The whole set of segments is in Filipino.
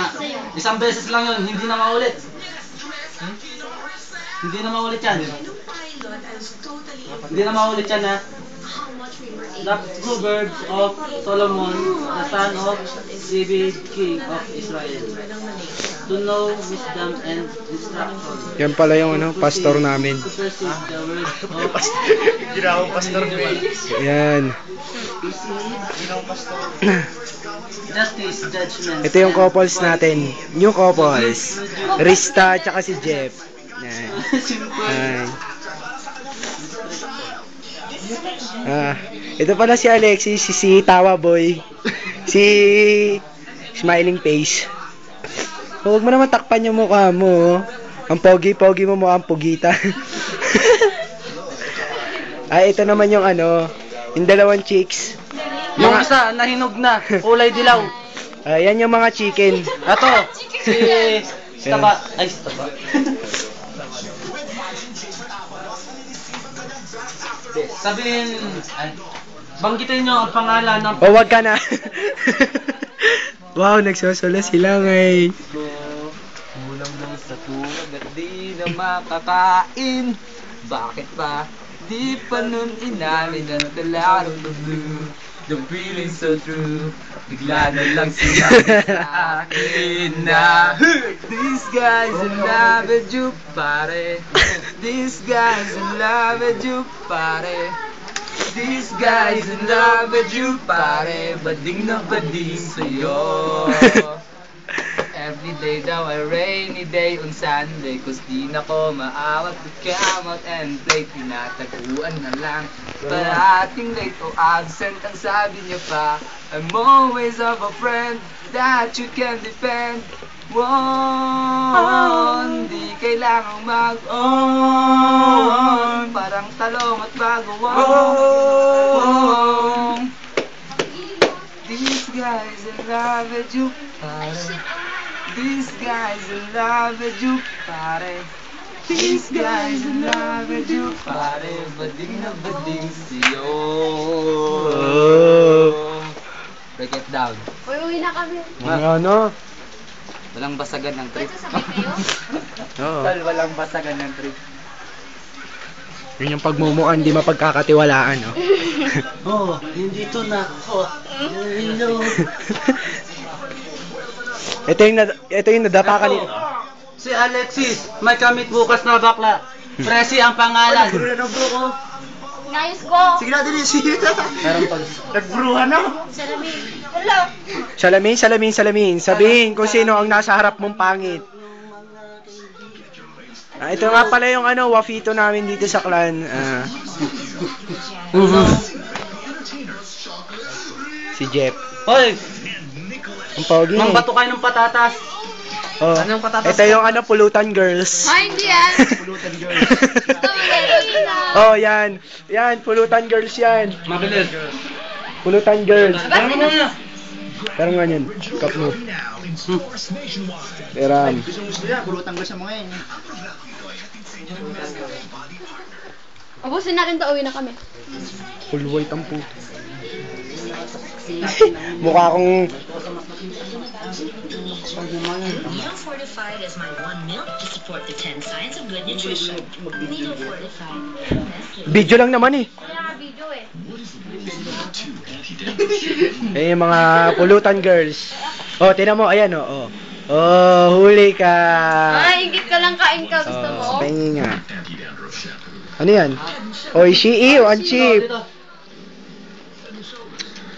nga. Isang beses lang yun, hindi na maulit. Hindi na maulit yan. Hindi na maulit yan ha. The Proverbs of Solomon, the son of David, king of Israel. To know wisdom and instruction. Yan pala yung pastor namin. To perceive the word of Ginawang pastor ko eh. Yan. Ginawang pastor. justice, judgment. Ito yung couples natin. New couples. Rista tsaka si Jeff. Yan. Yan. Ito pala si Alexis, si Tawa Boy, si Smiling Face. Huwag mo naman takpan yung mukha mo. Ang pogi-pogi mo mukhang pugita. Ito naman yung yung dalawang chicks. Yung isa, nahinog na, kulay dilaw. Yan yung mga chicken. Ito, si Staba. Ay, Staba. Sabihin, banggitin nyo ang pangalan ng... Wag ka na. Wow, nagsosolo sila ngayon. Kulang lang sa tuwag at di na makakain. Bakit pa? Di pa nun inamin ang talaro ng blue. The feeling so true. Bigla na lang sinabi sa akin na these guys in love with you, pare. These guys in love with you, pare. These guys in love with you, pare. Bading na bading sa'yo. Every day daw ay rainy day on Sunday, cause di na ko maawat to come out and play. Tinataguan na lang parating late o absent. Ang sabi niya pa, I'm always of a friend that you can defend. Hindi kailangang mag-on, parang talong at bagoong. These guys in love with you, pare. These guys in love with you, pare. These guys in love with you, pare. Bading na bading sa'yo. Break it down. Uwi na kami. Walang basagan ng trip. Oo. Walang basagan ng trip. Yun yung pagmumukan, hindi mapagkakatiwalaan, no? Oh, nandito na ako. Hello. Ito yung nadapa kanina. Si Alexis, may kamit bukas na bakla. Presi ang pangalan. Nayos ko. Sige na, dili. Sige na. Meron pag... Nagbruhan na. Salamin. Wala. Salamin. Sabihin kung sino ang nasa harap mong pangit. Ito nga pala yung wafito namin dito sa clan. Si Jeff. Hoy, Ang pogi. mangbato kayo ng patatas. Oh. Anong patatas? Ito yung pulutan girls. Ay, hindi yan. Pulutan girls. Ito, magaling na. Oh, yan. Yan, pulutan girls yan. Mabilis. Pulutan girls. Ano mo na? Pero nga yan, cup mo. Peram. Gusto yan, pulutan girls sa mga yan. Ubusin natin to, uwi na kami. Full white ang puto. Mukha akong... Neo Fortified is my one milk to support the 10 signs of good nutrition. Neo Fortified. Video lang naman eh. Wala nga video eh. Yung mga pulutan girls. Oh, tinan mo, ayan oh. Oh, huli ka. Ay, ingit ka lang, kain ka. Gusto mo? Pahingi nga. Ano yan? Oishii o Anchip.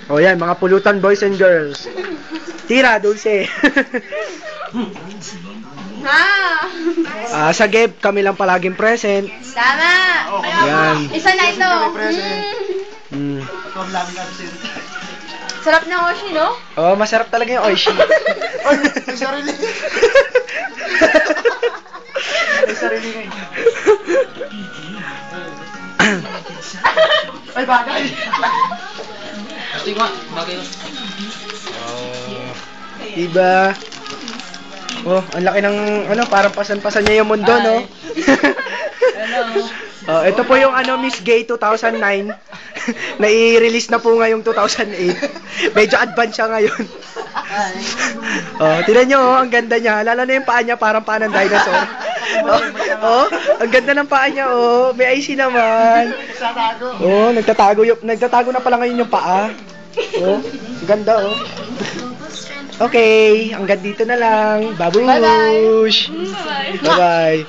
Oh, yan, mga pulutan boys and girls. Tira, dulce. Ha? Sa Geb, kami lang palaging present. Tama. Yan. Isa na ito. Ito ang laming absent. Sarap ng oshi, no? Oh, masarap talaga yung oishi. Ay, may sarili. May sarili ngayon. Ay, bagay. Tingnan, bagay yun. Diba? Oh, ang laki ng parang pasan-pasan niya yung mundo, no? Hello. Oh, ito po yung Miss Gay 2009. Na i-release na po ngayong 2008. Medyo advance siya ngayon. Oh, tingnan nyo, ang ganda niya. Lalo na yung paa niya, parang paa ng dinosaur. Ang ganda ng paa niya, May IC naman. Nagtatago na pala ngayon yung paa. Ang ganda, Okay, hanggang dito na lang. Babush! Bye-bye. Bye-bye.